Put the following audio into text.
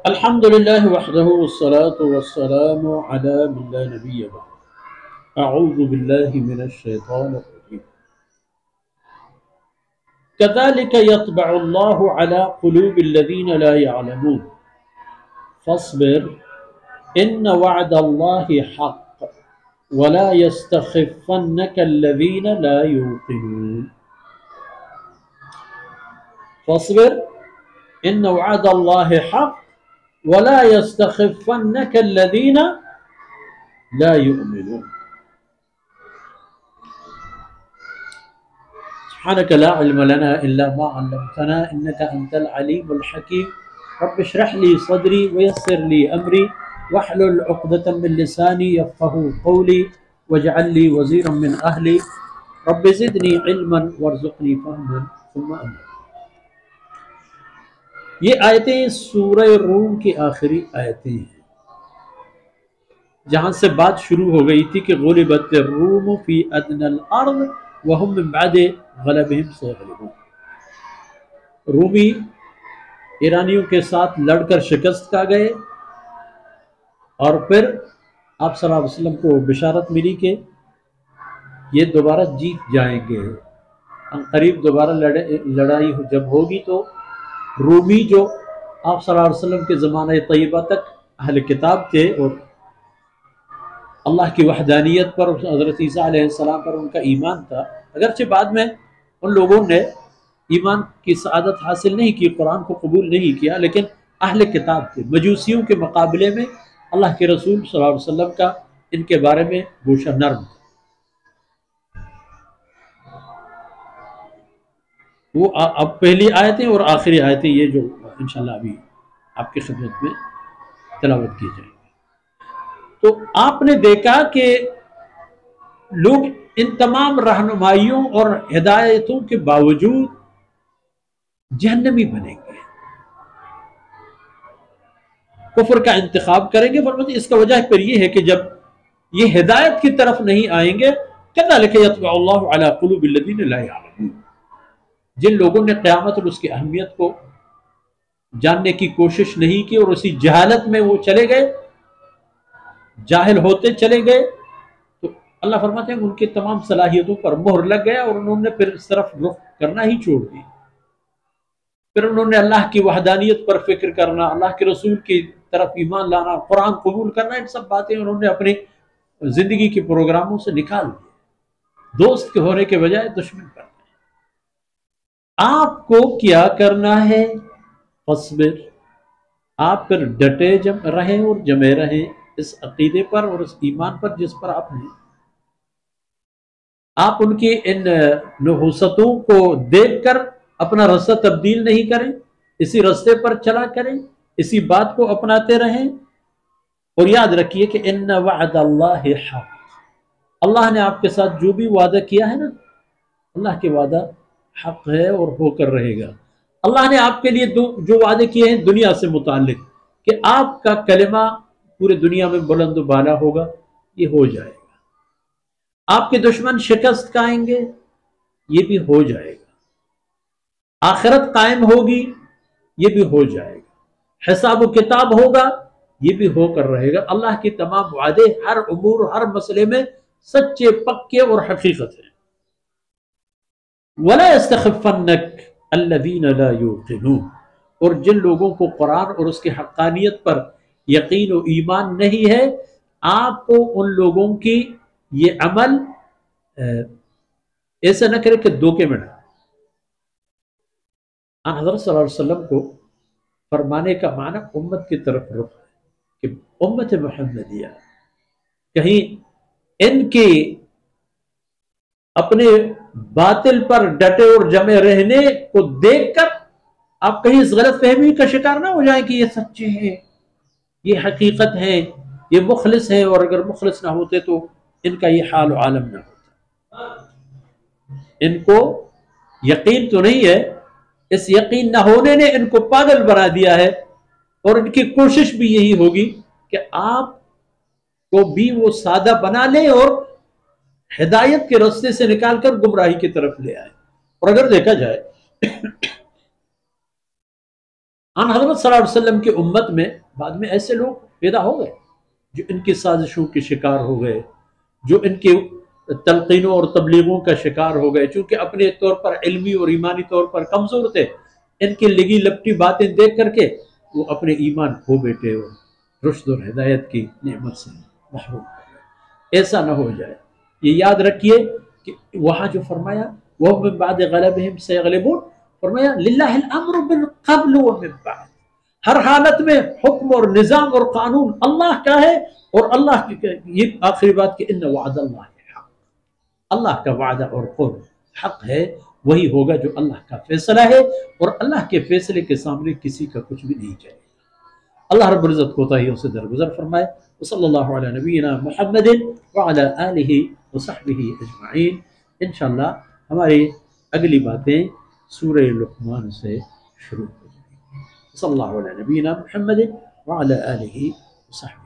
الحمد لله وحده والصلاة والسلام على من لا نبي بعد أعوذ بالله من الشيطان الرجيم كذلك يطبع الله على قلوب الذين لا يعلمون فاصبر إن وعد الله حق ولا يستخفنك الذين لا يوقنون فاصبر إن وعد الله حق ولا يستخفنك الذين لا يؤمنون سبحانك لا علم لنا إلا ما علمتنا إنك أنت العليم الحكيم رب اشرح لي صدري ويسر لي أمري واحلل عقدة من لساني يفقهوا قولي واجعل لي وزيرا من أهلي رب زدني علما وارزقني فهما ثم أمر. یہ آیتیں سورہ روم کی آخری آیتیں ہیں جہاں سے بات شروع ہو گئی تھی کہ غلبت الروم فی ادنى الارض وهم من بعد غلبهم سيغلبون. رومی ایرانیوں کے ساتھ لڑ کر شکست کھا گئے اور پھر آپ صلی اللہ علیہ وسلم کو بشارت ملی کہ یہ دوبارہ جیت جائیں گے. قریب دوبارہ لڑائی جب ہوگی تو رومی جو آپ صلی اللہ علیہ وسلم کے زمانہ طیبہ تک اہل کتاب تھے اور اللہ کی وحدانیت پر حضرت عیسیٰ علیہ السلام پر ان کا ایمان تھا، اگرچہ بعد میں ان لوگوں نے ایمان کی سعادت حاصل نہیں کی، قرآن کو قبول نہیں کیا، لیکن اہل کتاب تھے. مجوسیوں کے مقابلے میں اللہ کے رسول صلی اللہ علیہ وسلم کا ان کے بارے میں گوشہ نرم تھا. وہ اب پہلی آیتیں اور آخری آیتیں یہ جو انشاءاللہ ابھی آپ کی خدمت میں تلاوت کی جائیں گی. تو آپ نے دیکھا کہ لوگ ان تمام رہنمائیوں اور ہدایتوں کے باوجود جہنمی بنیں گے، کفر کا انتخاب کریں گے. فرماتے اس کا وجہ پھر یہ ہے کہ جب یہ ہدایت کی طرف نہیں آئیں گے كَذَلِكَ يَطْبَعُ اللَّهُ عَلَى قُلُوبِ الَّذِينَ لَا يَعْلَمُونَ. جن لوگوں نے قیامت اور اس کی اہمیت کو جاننے کی کوشش نہیں کی اور اسی جہالت میں وہ چلے گئے، جاہل ہوتے چلے گئے، تو اللہ فرماتے ہیں ان کی تمام صلاحیتوں پر مہر لگ گیا اور انہوں نے پھر اس طرف رخ کرنا ہی چھوڑ دی. پھر انہوں نے اللہ کی وحدانیت پر فکر کرنا، اللہ کے رسول کی طرف ایمان لانا، قرآن قبول کرنا، ان سب باتیں انہوں نے اپنی زندگی کے پروگراموں سے نکال دی. دوست کے ہونے کے بجائے دشمن کرنا. آپ کو کیا کرنا ہے؟ فصبر، آپ پھر ڈٹے رہیں اور جمے رہیں اس عقیدے پر اور اس ایمان پر جس پر آپ ہیں. آپ ان کی ان نحوستوں کو دیکھ کر اپنا رستہ تبدیل نہیں کریں، اسی رستے پر چلا کریں، اسی بات کو اپناتے رہیں. اور یاد رکھیے کہ ان وعد اللہ حق، اللہ نے آپ کے ساتھ جو بھی وعدہ کیا ہے نا، اللہ کے وعدہ حق ہے اور ہو کر رہے گا. اللہ نے آپ کے لیے جو وعدے کیے ہیں دنیا سے متعلق کہ آپ کا کلمہ پورے دنیا میں بلند و بالا ہوگا، یہ ہو جائے گا. آپ کے دشمن شکست کھائیں گے، یہ بھی ہو جائے گا. آخرت قائم ہوگی، یہ بھی ہو جائے گا. حساب و کتاب ہوگا، یہ بھی ہو کر رہے گا. اللہ کی تمام وعدے ہر امور ہر مسئلے میں سچے پکے اور حقیقت ہیں. وَلَا يَسْتَخِفَّنَّكَ الَّذِينَ لَا يُوقِنُونَ، اور جن لوگوں کو قرآن اور اس کی حقانیت پر یقین و ایمان نہیں ہے، آپ کو ان لوگوں کی یہ عمل ایسا نہ کرے کہ دھوکے میں ڈالے. حضرت صلی اللہ علیہ وسلم کو فرمانے کا معنی امت کی طرف رخ ہے کہ امت محمدیہ کہیں ان کی اپنے باطل پر ڈٹے اور جمے رہنے کو دیکھ کر آپ کہیں اس غلط فہمی کا شکار نہ ہو جائیں کہ یہ سچے ہیں، یہ حقیقت ہے، یہ مخلص ہیں، اور اگر مخلص نہ ہوتے تو ان کا یہ حال و عالم نہ ہوتا. ان کو یقین تو نہیں ہے، اس یقین نہ ہونے نے ان کو پاگل بنا دیا ہے، اور ان کی کوشش بھی یہی ہوگی کہ آپ کو بھی وہ سادہ بنا لے اور ہدایت کے راستے سے نکال کر گمراہی کی طرف لے آئے. اور اگر دیکھا جائے آن حضرت صلی اللہ علیہ وسلم کی امت میں بعد میں ایسے لوگ پیدا ہو گئے جو ان کی سازشوں کے شکار ہو گئے، جو ان کے تلقینوں اور تبلیغوں کا شکار ہو گئے، چونکہ اپنے طور پر علمی اور ایمانی طور پر کمزور تھے، ان کی لگی لپٹی باتیں دیکھ کر کے وہ اپنے ایمان کھو بیٹھے اور رشد اور ہدایت کی نعمت سے محروم ہو گئے۔ ایسا نہ ہو جائے، یہ یاد رکھیے کہ وہاں جو فرمایا وہ من بعد غلبہم سیغلبون، فرمایا للہ الامر من قبل ومن بعد، ہر حالت میں حکم اور نظام اور قانون اللہ کا ہے، اور اللہ کی یہ آخری بات کہ ان وعد اللہ حق، اللہ کا وعدہ اور قول حق ہے، وہی ہوگا جو اللہ کا فیصلہ ہے، اور اللہ کے فیصلے کے سامنے کسی کا کچھ بھی نہیں جائے۔ اللہ رب العزت کوتاہیوں سے درگزر فرمائے۔ وصلی اللہ علی نبینا محمد وعلی آلہ وصحبہ اجمعین۔ انشاءاللہ ہماری اگلی باتیں سورہ لقمان سے شروع ہو جائیں گی۔ صلی اللہ علیہ نبینا محمد وعلی آلہ وصحبہ۔